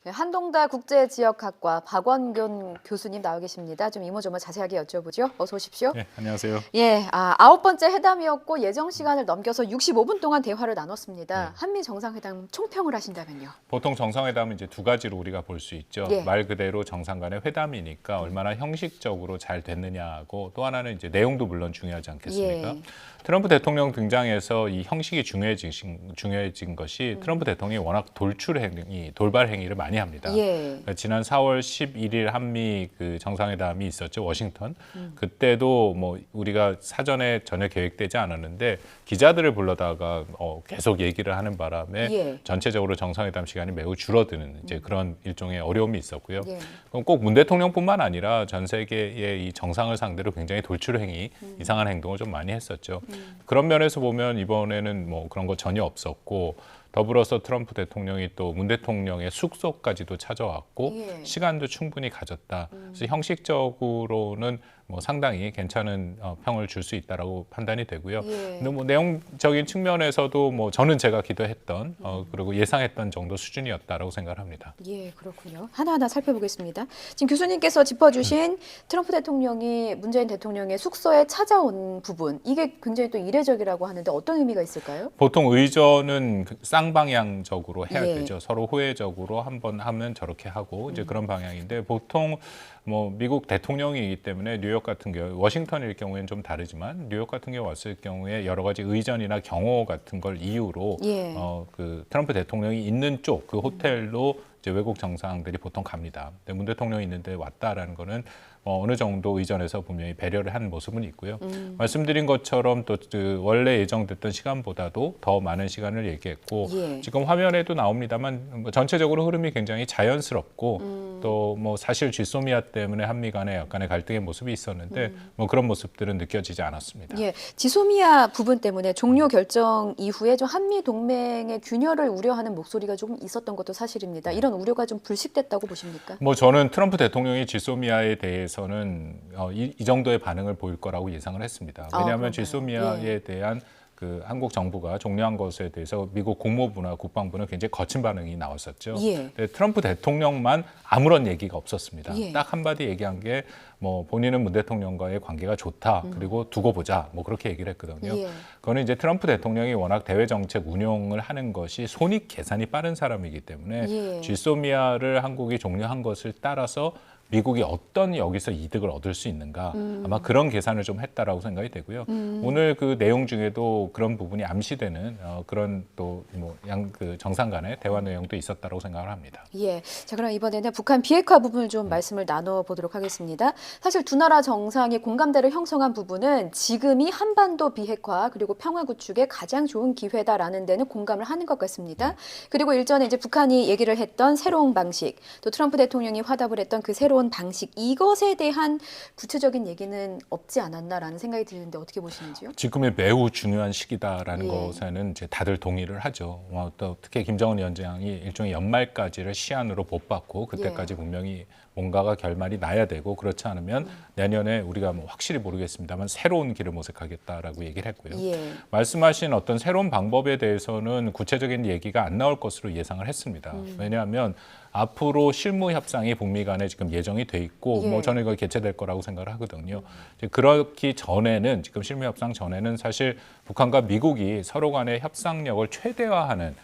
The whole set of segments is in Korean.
네, 한동대 국제지역학과 박원균 교수님 나와 계십니다. 좀 이모저모 자세하게 여쭤보죠. 어서 오십시오. 네, 안녕하세요. 예, 아홉 번째 회담이었고 예정 시간을 넘겨서 65분 동안 대화를 나눴습니다. 네. 한미 정상회담 총평을 하신다면요. 보통 정상회담은 이제 두 가지로 우리가 볼 수 있죠. 예. 말 그대로 정상 간의 회담이니까 얼마나 형식적으로 잘 됐느냐고, 또 하나는 이제 내용도 물론 중요하지 않겠습니까? 예. 트럼프 대통령 등장해서 이 형식이 중요해진 것이 트럼프 대통령이 워낙 돌발 행위를 많이 합니다. 예. 그러니까 지난 4월 11일 한미 그 정상회담이 있었죠, 워싱턴. 그때도 뭐 우리가 사전에 전혀 계획되지 않았는데 기자들을 불러다가 계속 얘기를 하는 바람에 예. 전체적으로 정상회담 시간이 매우 줄어드는 이제 그런 일종의 어려움이 있었고요. 예. 그럼 꼭 문 대통령뿐만 아니라 전 세계의 이 정상을 상대로 굉장히 돌출 행위, 이상한 행동을 좀 많이 했었죠. 그런 면에서 보면 이번에는 뭐 그런 거 전혀 없었고, 더불어서 트럼프 대통령이 또 문 대통령의 숙소까지도 찾아왔고 예. 시간도 충분히 가졌다. 그래서 형식적으로는 뭐 상당히 괜찮은 평을 줄 수 있다라고 판단이 되고요. 예. 근데 뭐 내용적인 측면에서도 뭐 저는 제가 기도했던 그리고 예상했던 정도 수준이었다라고 생각을 합니다. 예, 그렇군요. 하나하나 살펴보겠습니다. 지금 교수님께서 짚어주신 트럼프 대통령이 문재인 대통령의 숙소에 찾아온 부분, 이게 굉장히 또 이례적이라고 하는데 어떤 의미가 있을까요? 보통 의전은 쌍방향적으로 해야 예. 되죠. 서로 호혜적으로 한번 하면 저렇게 하고 이제 그런 방향인데, 보통 뭐 미국 대통령이기 때문에 뉴욕 같은 경우, 워싱턴일 경우에는 좀 다르지만 뉴욕 같은 경우 왔을 경우에 여러 가지 의전이나 경호 같은 걸 이유로 예. 그 트럼프 대통령이 있는 쪽 그 호텔로 이제 외국 정상들이 보통 갑니다. 근데 문 대통령이 있는데 왔다라는 거는 어느 정도 의전에서 분명히 배려를 한 모습은 있고요. 말씀드린 것처럼 또 그 원래 예정됐던 시간보다도 더 많은 시간을 얘기했고, 예. 지금 화면에도 나옵니다만 뭐 전체적으로 흐름이 굉장히 자연스럽고 또 뭐 사실 쥐소미아 때문에 한미 간에 약간의 갈등의 모습이 있었는데 뭐 그런 모습들은 느껴지지 않았습니다. 예, 지소미아 부분 때문에 종료 결정 이후에 좀 한미 동맹의 균열을 우려하는 목소리가 조금 있었던 것도 사실입니다. 이런 우려가 좀 불식됐다고 보십니까? 뭐 저는 트럼프 대통령이 쥐소미아에 대해서는 이 정도의 반응을 보일 거라고 예상을 했습니다. 왜냐하면 그런가요? 쥐소미아에 예. 대한 그 한국 정부가 종료한 것에 대해서 미국 국무부나 국방부는 굉장히 거친 반응이 나왔었죠. 예. 근데 트럼프 대통령만 아무런 얘기가 없었습니다. 예. 딱 한마디 얘기한 게 뭐 본인은 문 대통령과의 관계가 좋다. 그리고 두고 보자. 뭐 그렇게 얘기를 했거든요. 예. 그거는 이제 트럼프 대통령이 워낙 대외 정책 운용을 하는 것이 손익 계산이 빠른 사람이기 때문에 예. 쥐소미아를 한국이 종료한 것을 따라서 미국이 어떤 여기서 이득을 얻을 수 있는가, 아마 그런 계산을 좀 했다라고 생각이 되고요. 오늘 그 내용 중에도 그런 부분이 암시되는 그런 또 뭐 그 정상 간의 대화 내용도 있었다라고 생각을 합니다. 예. 자, 그럼 이번에는 북한 비핵화 부분을 좀 말씀을 나눠보도록 하겠습니다. 사실 두 나라 정상이 공감대를 형성한 부분은 지금이 한반도 비핵화 그리고 평화 구축의 가장 좋은 기회다라는 데는 공감을 하는 것 같습니다. 그리고 일전에 이제 북한이 얘기를 했던 새로운 방식, 또 트럼프 대통령이 화답을 했던 그 새로운 방식, 이것에 대한 구체적인 얘기는 없지 않았나라는 생각이 드는데 어떻게 보시는지요? 지금이 매우 중요한 시기다라는 예. 것에는 이제 다들 동의를 하죠. 또 특히 김정은 위원장이 일종의 연말까지를 시한으로 못 받고 그때까지 예. 분명히 뭔가가 결말이 나야 되고, 그렇지 않으면 내년에 우리가 뭐 확실히 모르겠습니다만 새로운 길을 모색하겠다라고 얘기를 했고요. 예. 말씀하신 어떤 새로운 방법에 대해서는 구체적인 얘기가 안 나올 것으로 예상을 했습니다. 왜냐하면 앞으로 실무 협상이 북미 간에 지금 예정이 돼 있고 예. 뭐 저는 이거 개최될 거라고 생각을 하거든요. 이제 그렇기 전에는, 지금 실무 협상 전에는 사실 북한과 미국이 서로 간의 협상력을 최대화하는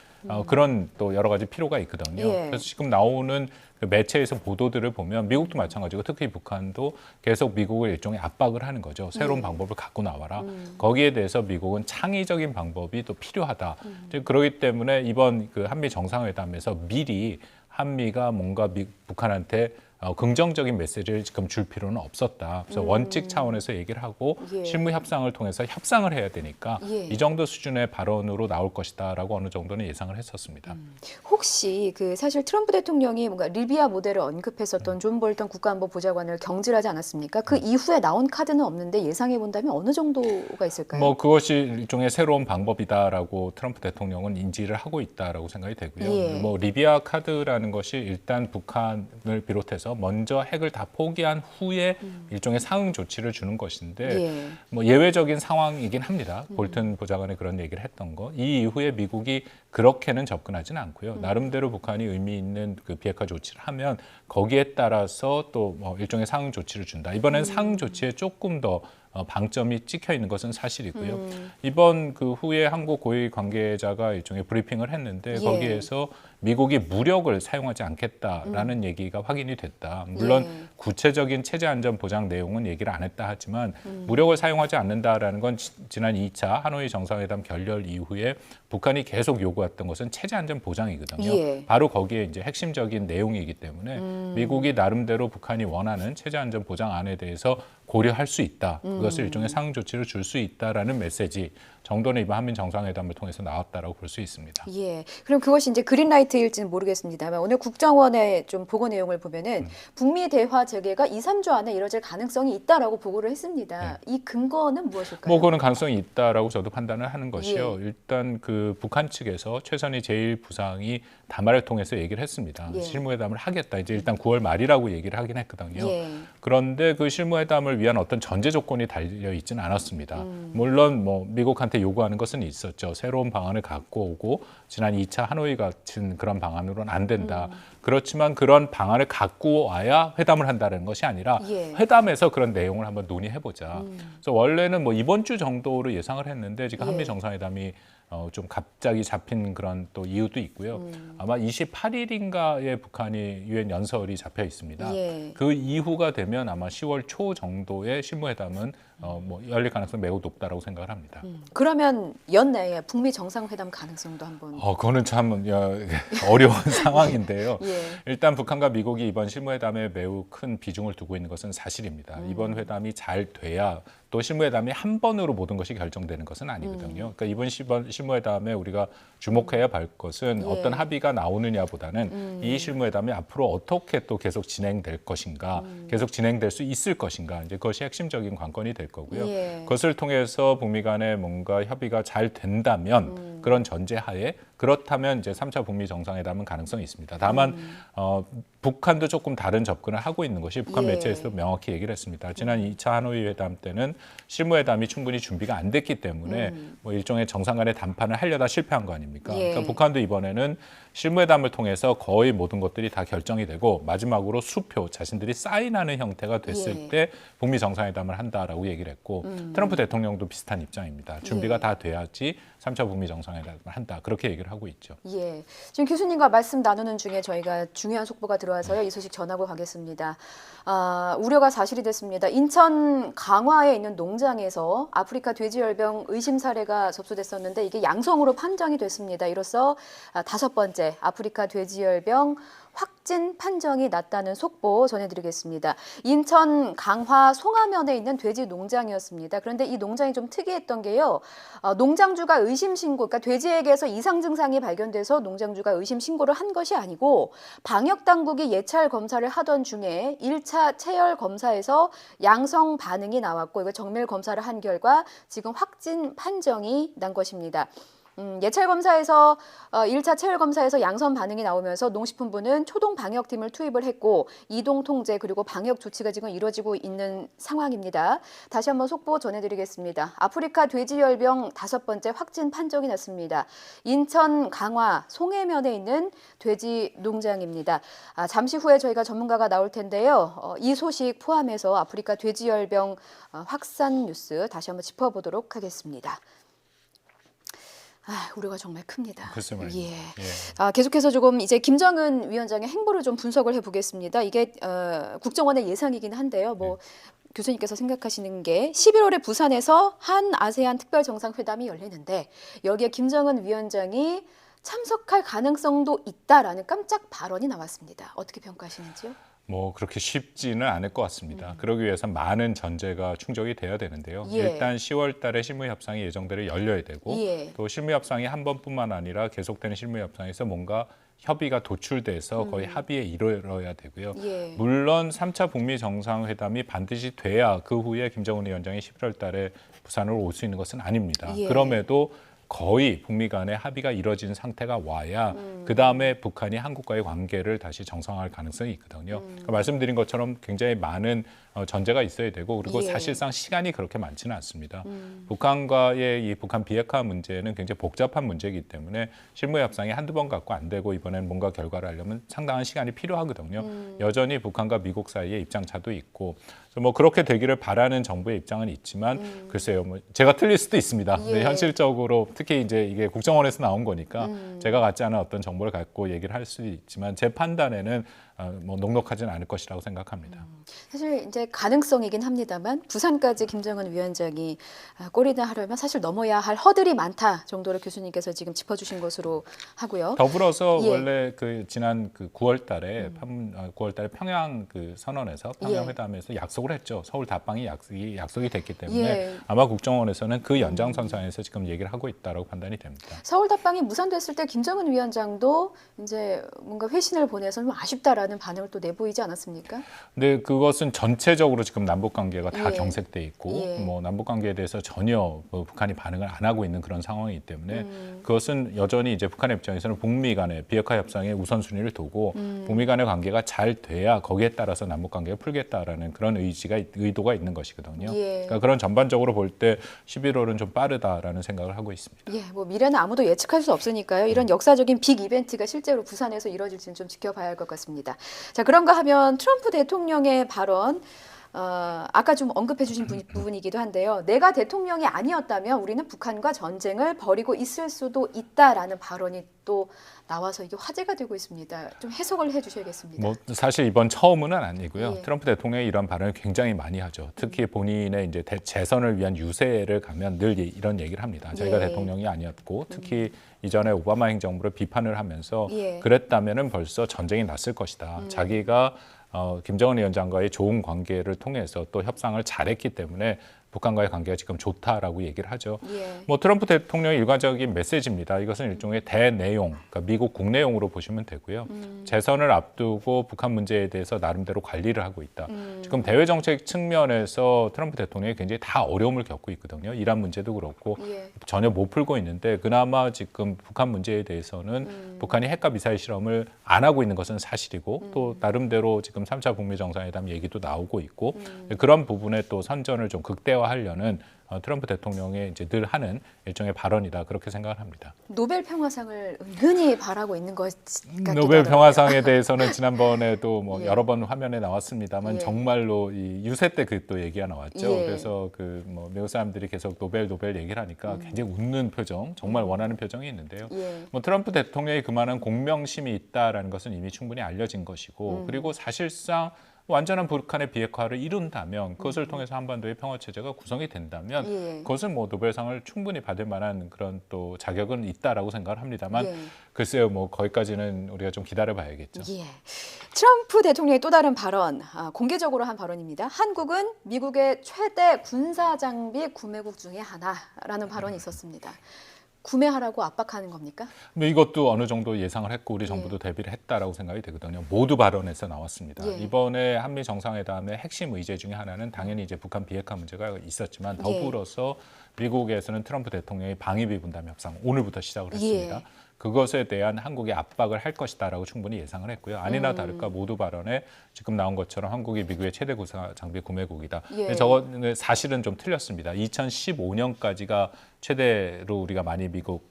그런 또 여러 가지 필요가 있거든요. 예. 그래서 지금 나오는 그 매체에서 보도들을 보면 미국도 마찬가지고 특히 북한도 계속 미국을 일종의 압박을 하는 거죠. 새로운 방법을 갖고 나와라. 거기에 대해서 미국은 창의적인 방법이 또 필요하다. 이제 그렇기 때문에 이번 그 한미 정상회담에서 미리 한미가 뭔가 북한한테 긍정적인 메시지를 지금 줄 필요는 없었다. 그래서 원칙 차원에서 얘기를 하고 예. 실무 협상을 통해서 협상을 해야 되니까 예. 이 정도 수준의 발언으로 나올 것이다라고 어느 정도는 예상을 했었습니다. 혹시 그 사실 트럼프 대통령이 뭔가 리비아 모델을 언급했었던 존 볼턴 국가안보보좌관을 경질하지 않았습니까? 그 이후에 나온 카드는 없는데 예상해 본다면 어느 정도가 있을까요? 뭐 그것이 일종의 새로운 방법이다라고 트럼프 대통령은 인지를 하고 있다라고 생각이 되고요. 예. 뭐 리비아 카드라는 것이 일단 북한을 비롯해서 대해서 먼저 핵을 다 포기한 후에 일종의 상응 조치를 주는 것인데 예. 뭐 예외적인 상황이긴 합니다. 볼튼 보좌관이 그런 얘기를 했던 거. 이 이후에 미국이 그렇게는 접근하지는 않고요. 나름대로 북한이 의미 있는 그 비핵화 조치를 하면 거기에 따라서 또 뭐 일종의 상응 조치를 준다. 이번엔 상응 조치에 조금 더 방점이 찍혀 있는 것은 사실이고요. 이번 그 후에 한국 고위 관계자가 일종의 브리핑을 했는데 예. 거기에서 미국이 무력을 사용하지 않겠다라는 얘기가 확인이 됐다. 물론 예. 구체적인 체제 안전 보장 내용은 얘기를 안 했다 하지만 무력을 사용하지 않는다라는 건 지난 2차 하노이 정상회담 결렬 이후에 북한이 계속 요구했던 것은 체제 안전 보장이거든요. 예. 바로 거기에 이제 핵심적인 내용이기 때문에 미국이 나름대로 북한이 원하는 체제 안전 보장안에 대해서 고려할 수 있다. 그것을 일종의 상응 조치를 줄 수 있다라는 메시지 정도는 이번 한미 정상회담을 통해서 나왔다라고 볼 수 있습니다. 예. 그럼 그것이 이제 그린라이트일지는 모르겠습니다만 오늘 국정원의 좀 보고 내용을 보면은 북미 대화 재개가 2, 3주 안에 이뤄질 가능성이 있다라고 보고를 했습니다. 이 근거는 무엇일까요? 뭐 그런 가능성이 있다라고 저도 판단을 하는 것이요. 예. 일단 그 북한 측에서 최선희 제1부상이 담화를 통해서 얘기를 했습니다. 예. 실무회담을 하겠다. 이제 일단 9월 말이라고 얘기를 하긴 했거든요. 예. 그런데 그 실무회담을 위한 어떤 전제 조건이 달려 있지는 않았습니다. 물론 뭐 미국한테 요구하는 것은 있었죠. 새로운 방안을 갖고 오고 지난 2차 하노이 같은 그런 방안으로는 안 된다. 그렇지만 그런 방안을 갖고 와야 회담을 한다는 것이 아니라 예. 회담에서 그런 내용을 한번 논의해보자. 그래서 원래는 뭐 이번 주 정도로 예상을 했는데 지금 예. 한미 정상회담이 좀 갑자기 잡힌 그런 또 이유도 있고요. 아마 28일인가에 북한이 유엔 연설이 잡혀 있습니다. 예. 그 이후가 되면 아마 10월 초 정도의 실무회담은 뭐 열릴 가능성이 매우 높다라고 생각을 합니다. 그러면 연내에 북미 정상회담 가능성도 한번. 그거는 참 어려운 상황인데요. 예. 일단 북한과 미국이 이번 실무회담에 매우 큰 비중을 두고 있는 것은 사실입니다. 이번 회담이 잘 돼야 또 실무회담이 한 번으로 모든 것이 결정되는 것은 아니거든요. 그러니까 이번 실무회담에 우리가 주목해야 할 것은 예. 어떤 합의가 나오느냐보다는 이 실무회담이 앞으로 어떻게 또 계속 진행될 것인가, 계속 진행될 수 있을 것인가, 이제 그것이 핵심적인 관건이 될 거고요. 예. 그것을 통해서 북미 간에 뭔가 협의가 잘 된다면 그런 전제하에 그렇다면 이제 3차 북미 정상회담은 가능성이 있습니다. 다만 북한도 조금 다른 접근을 하고 있는 것이 북한 예. 매체에서도 명확히 얘기를 했습니다. 지난 2차 하노이 회담 때는 실무회담이 충분히 준비가 안 됐기 때문에 뭐 일종의 정상 간의談판을 하려다 실패한 거 아닙니까? 예. 그러니까 북한도 이번에는 실무회담을 통해서 거의 모든 것들이 다 결정이 되고 마지막으로 수표, 자신들이 사인하는 형태가 됐을 예. 때 북미 정상회담을 한다라고 얘기를 했고 트럼프 대통령도 비슷한 입장입니다. 준비가 예. 다 돼야지 3차 북미 정상회담을 한다. 그렇게 얘기를 하고 있죠. 예. 지금 교수님과 말씀 나누는 중에 저희가 중요한 속보가 들어와서요. 이 소식 전하고 가겠습니다. 우려가 사실이 됐습니다. 인천 강화에 있는 농장에서 아프리카 돼지열병 의심 사례가 접수됐었는데 이게 양성으로 판정이 됐습니다. 이로써 5번째 아프리카 돼지열병 확진 판정이 났다는 속보 전해드리겠습니다. 인천 강화 송화면에 있는 돼지 농장이었습니다. 그런데 이 농장이 좀 특이했던 게요. 농장주가 의심 신고, 그러니까 돼지에게서 이상 증상이 발견돼서 농장주가 의심 신고를 한 것이 아니고 방역 당국이 예찰 검사를 하던 중에 1차 체열 검사에서 양성 반응이 나왔고 이거 정밀 검사를 한 결과 지금 확진 판정이 난 것입니다. 예찰 검사에서 1차 체열 검사에서 양성 반응이 나오면서 농식품부는 초동 방역팀을 투입을 했고 이동 통제 그리고 방역 조치가 지금 이루어지고 있는 상황입니다. 다시 한번 속보 전해드리겠습니다. 아프리카 돼지열병 5번째 확진 판정이 났습니다. 인천 강화 송해면에 있는 돼지 농장입니다. 잠시 후에 저희가 전문가가 나올 텐데요. 이 소식 포함해서 아프리카 돼지열병 확산 뉴스 다시 한번 짚어보도록 하겠습니다. 우려가 정말 큽니다. 글쎄 말입니다. 예. 예. 계속해서 조금 이제 김정은 위원장의 행보를 좀 분석을 해보겠습니다. 이게 국정원의 예상이긴 한데요. 뭐 교수님께서 생각하시는 게 11월에 부산에서 한 아세안 특별 정상회담이 열리는데 여기에 김정은 위원장이 참석할 가능성도 있다라는 깜짝 발언이 나왔습니다. 어떻게 평가하시는지요? 뭐 그렇게 쉽지는 않을 것 같습니다. 그러기 위해서 많은 전제가 충족이 돼야 되는데요. 예. 일단 10월 달에 실무협상이 예정대로 열려야 되고 예. 또 실무협상이 한 번뿐만 아니라 계속되는 실무협상에서 뭔가 협의가 도출돼서 거의 합의에 이르러야 되고요. 예. 물론 3차 북미 정상회담이 반드시 돼야 그 후에 김정은 위원장이 11월 달에 부산으로 올 수 있는 것은 아닙니다. 예. 그럼에도 거의 북미 간의 합의가 이뤄진 상태가 와야 그 다음에 북한이 한국과의 관계를 다시 정상화할 가능성이 있거든요. 그러니까 말씀드린 것처럼 굉장히 많은 전제가 있어야 되고 그리고 예. 사실상 시간이 그렇게 많지는 않습니다. 북한과의 이 북한 비핵화 문제는 굉장히 복잡한 문제이기 때문에 실무 협상이 한두 번 갖고 안 되고 이번에는 뭔가 결과를 하려면 상당한 시간이 필요하거든요. 여전히 북한과 미국 사이에 입장차도 있고 뭐 그렇게 되기를 바라는 정부의 입장은 있지만 글쎄요, 뭐 제가 틀릴 수도 있습니다. 예. 근데 현실적으로 특히 이제 이게 국정원에서 나온 거니까 제가 갖지 않은 어떤 정보를 갖고 얘기를 할 수도 있지만 제 판단에는 뭐 녹록하지는 않을 것이라고 생각합니다. 사실 이제 가능성이긴 합니다만 부산까지 김정은 위원장이 골인을 하려면 사실 넘어야 할 허들이 많다 정도로 교수님께서 지금 짚어주신 것으로 하고요. 더불어서 예. 원래 그 지난 그 9월달에 평양 그 선언에서 평양 예. 회담에서 약속을 했죠. 서울 답방이 약속이 됐기 때문에 예. 아마 국정원에서는 그 연장선상에서 지금 얘기를 하고 있다라고 판단이 됩니다. 서울 답방이 무산됐을 때 김정은 위원장도 이제 뭔가 회신을 보내서 좀 아쉽다라는 반응을 또 내보이지 않았습니까? 근데 그것은 전체적으로 지금 남북 관계가 다 예. 경색돼 있고 예. 뭐 남북 관계에 대해서 전혀 뭐 북한이 반응을 안 하고 있는 그런 상황이기 때문에 그것은 여전히 이제 북한의 입장에서는 북미 간의 비핵화 협상의 우선순위를 두고 북미 간의 관계가 잘 돼야 거기에 따라서 남북 관계를 풀겠다라는 그런 의도가 있는 것이거든요. 예. 그러니까 그런 전반적으로 볼 때 11월은 좀 빠르다라는 생각을 하고 있습니다. 예, 뭐 미래는 아무도 예측할 수 없으니까요. 이런 역사적인 빅 이벤트가 실제로 부산에서 이뤄질지는 좀 지켜봐야 할 것 같습니다. 자, 그런가 하면 트럼프 대통령의 발언, 아까 좀 언급해 주신 부분이기도 한데요. 내가 대통령이 아니었다면 우리는 북한과 전쟁을 벌이고 있을 수도 있다라는 발언이 또 나와서 이게 화제가 되고 있습니다. 좀 해석을 해 주셔야겠습니다. 뭐 사실 이번 처음은 아니고요. 예. 트럼프 대통령이 이런 발언을 굉장히 많이 하죠. 특히 본인의 이제 재선을 위한 유세를 가면 늘 이런 얘기를 합니다. 자기가 예. 대통령이 아니었고 특히 이전에 오바마 행정부를 비판을 하면서 예. 그랬다면은 벌써 전쟁이 났을 것이다. 자기가 김정은 위원장과의 좋은 관계를 통해서 또 협상을 잘했기 때문에 북한과의 관계가 지금 좋다라고 얘기를 하죠. 예. 뭐 트럼프 대통령의 일관적인 메시지입니다. 이것은 일종의 대내용, 그러니까 미국 국내용으로 보시면 되고요. 재선을 앞두고 북한 문제에 대해서 나름대로 관리를 하고 있다. 지금 대외 정책 측면에서 트럼프 대통령이 굉장히 다 어려움을 겪고 있거든요. 이란 문제도 그렇고 예. 전혀 못 풀고 있는데 그나마 지금 북한 문제에 대해서는 북한이 핵과 미사일 실험을 안 하고 있는 것은 사실이고 또 나름대로 지금 3차 북미 정상회담 얘기도 나오고 있고 그런 부분에 또 선전을 좀 극대화하려는 트럼프 대통령의 이제 늘 하는 일종의 발언이다 그렇게 생각을 합니다. 노벨 평화상을 은근히 바라고 있는 것 같기도 노벨 하더라고요. 평화상에 대해서는 지난번에도 뭐 예. 여러 번 화면에 나왔습니다만 예. 정말로 정말로 이 유세 때 그 또 얘기가 나왔죠. 예. 그래서 그 뭐 미국 사람들이 계속 노벨 얘기를 하니까 굉장히 웃는 표정, 정말 원하는 표정이 있는데요. 예. 뭐 트럼프 대통령이 그만한 공명심이 있다라는 것은 이미 충분히 알려진 것이고 그리고 사실상 완전한 북한의 비핵화를 이룬다면 그것을 통해서 한반도의 평화 체제가 구성이 된다면 예. 그것은 뭐 노벨상을 충분히 받을 만한 그런 또 자격은 있다라고 생각을 합니다만 예. 글쎄요, 뭐 거기까지는 우리가 좀 기다려봐야겠죠. 예. 트럼프 대통령의 또 다른 발언, 공개적으로 한 발언입니다. 한국은 미국의 최대 군사 장비 구매국 중에 하나라는 발언이 있었습니다. 구매하라고 압박하는 겁니까? 근데 이것도 어느 정도 예상을 했고 우리 정부도 대비를 했다라고 생각이 되거든요. 모두 발언에서 나왔습니다. 예. 이번에 한미 정상회담의 핵심 의제 중에 하나는 당연히 이제 북한 비핵화 문제가 있었지만 더불어서 미국에서는 트럼프 대통령의 방위비 분담 협상 오늘부터 시작을 했습니다. 예. 그것에 대한 한국의 압박을 할 것이다라고 충분히 예상을 했고요. 아니나 다를까 모두 발언에 지금 나온 것처럼 한국이 미국의 최대 군사 장비 구매국이다. 예. 근데 저거는 사실은 좀 틀렸습니다. 2015년까지가 최대로 우리가 많이 미국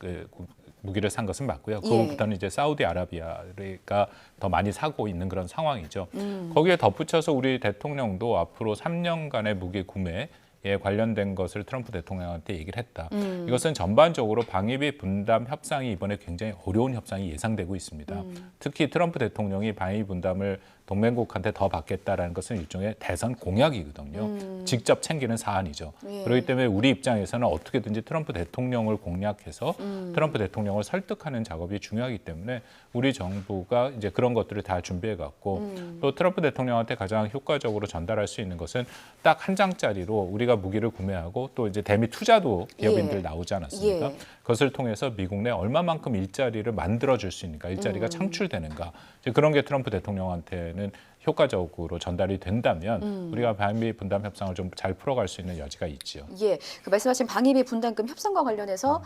무기를 산 것은 맞고요. 그거부터는 이제 사우디아라비아가 더 많이 사고 있는 그런 상황이죠. 거기에 덧붙여서 우리 대통령도 앞으로 3년간의 무기 구매 에 관련된 것을 트럼프 대통령한테 얘기를 했다. 이것은 전반적으로 방위비 분담 협상이 이번에 굉장히 어려운 협상이 예상되고 있습니다. 특히 트럼프 대통령이 방위비 분담을 동맹국한테 더 받겠다라는 것은 일종의 대선 공약이거든요. 직접 챙기는 사안이죠. 예. 그렇기 때문에 우리 입장에서는 어떻게든지 트럼프 대통령을 공략해서 트럼프 대통령을 설득하는 작업이 중요하기 때문에 우리 정부가 이제 그런 것들을 다 준비해 갖고 또 트럼프 대통령한테 가장 효과적으로 전달할 수 있는 것은 딱 한 장짜리로 우리가 무기를 구매하고 또 이제 대미 투자도 기업인들 예. 나오지 않았습니까? 예. 그것을 통해서 미국 내 얼마만큼 일자리를 만들어 줄 수 있는가, 일자리가 창출되는가 이제 그런 게 트럼프 대통령한테는 효과적으로 전달이 된다면 우리가 방위비 분담 협상을 좀 잘 풀어갈 수 있는 여지가 있지요. 예, 그 말씀하신 방위비 분담금 협상과 관련해서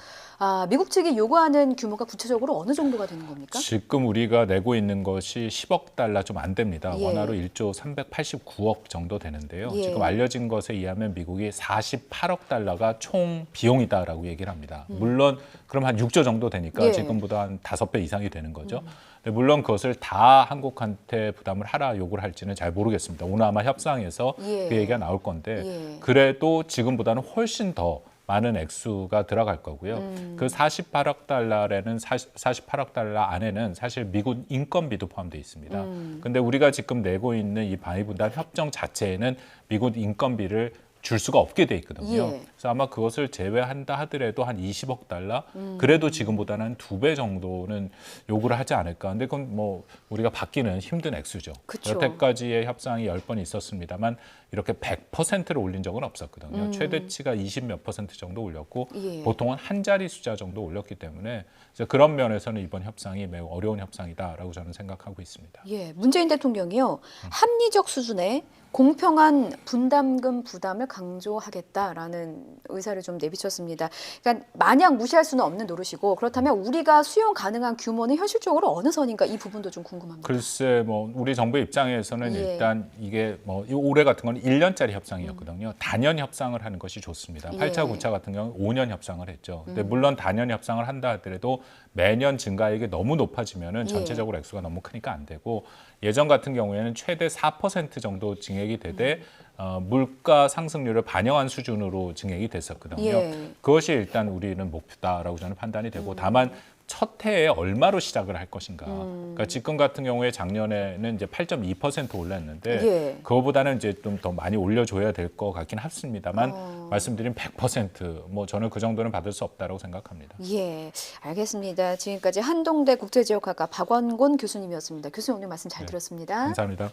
미국 측이 요구하는 규모가 구체적으로 어느 정도가 되는 겁니까? 지금 우리가 내고 있는 것이 10억 달러 좀 안 됩니다. 예. 원화로 1조 389억 정도 되는데요. 예. 지금 알려진 것에 의하면 미국이 48억 달러가 총 비용이다라고 얘기를 합니다. 물론 그럼 한 6조 정도 되니까 예. 지금보다 한 5배 이상이 되는 거죠. 근데 물론 그것을 다 한국한테 부담을 하라 요구를 할지는 잘 모르겠습니다. 오늘 아마 협상에서 예. 그 얘기가 나올 건데 예. 그래도 지금보다는 훨씬 더 많은 액수가 들어갈 거고요. 그 48억 달러라는 48억 달러 안에는 사실 미국 인건비도 포함되어 있습니다. 근데 우리가 지금 내고 있는 이 방위 분담 협정 자체에는 미국 인건비를 줄 수가 없게 돼 있거든요. 예. 그래서 아마 그것을 제외한다 하더라도 한 20억 달러, 그래도 지금보다는 한 2배 정도는 요구를 하지 않을까. 근데 그건 뭐 우리가 받기는 힘든 액수죠. 그쵸. 여태까지의 협상이 10번 있었습니다만 이렇게 100%를 올린 적은 없었거든요. 최대치가 20몇 % 정도 올렸고 예. 보통은 한 자리 숫자 정도 올렸기 때문에 이제 그런 면에서는 이번 협상이 매우 어려운 협상이다라고 저는 생각하고 있습니다. 예, 문재인 대통령이요, 합리적 수준의 공평한 분담금 부담을 강조하겠다라는 의사를 좀 내비쳤습니다. 그러니까 마냥 무시할 수는 없는 노릇이고 그렇다면 우리가 수용 가능한 규모는 현실적으로 어느 선인가 이 부분도 좀 궁금합니다. 글쎄 뭐 우리 정부 입장에서는 예. 일단 이게 뭐 올해 같은 건 1년짜리 협상이었거든요. 단연 협상을 하는 것이 좋습니다. 예. 8차, 9차 같은 경우는 5년 협상을 했죠. 근데 물론 단연 협상을 한다 하더라도 매년 증가액이 너무 높아지면은 전체적으로 액수가 너무 크니까 안 되고 예전 같은 경우에는 최대 4% 정도 증액이 되되 물가 상승률을 반영한 수준으로 증액이 됐었거든요. 예. 그것이 일단 우리는 목표다라고 저는 판단이 되고 다만 첫 해에 얼마로 시작을 할 것인가. 그러니까 지금 같은 경우에 작년에는 이제 8.2% 올랐는데 예. 그거보다는 이제 좀 더 많이 올려줘야 될 것 같긴 합니다만 말씀드린 100%뭐 저는 그 정도는 받을 수 없다라고 생각합니다. 예, 알겠습니다. 지금까지 한동대 국제지역학과 박원곤 교수님이었습니다. 교수님 오늘 말씀 잘 들었습니다. 감사합니다.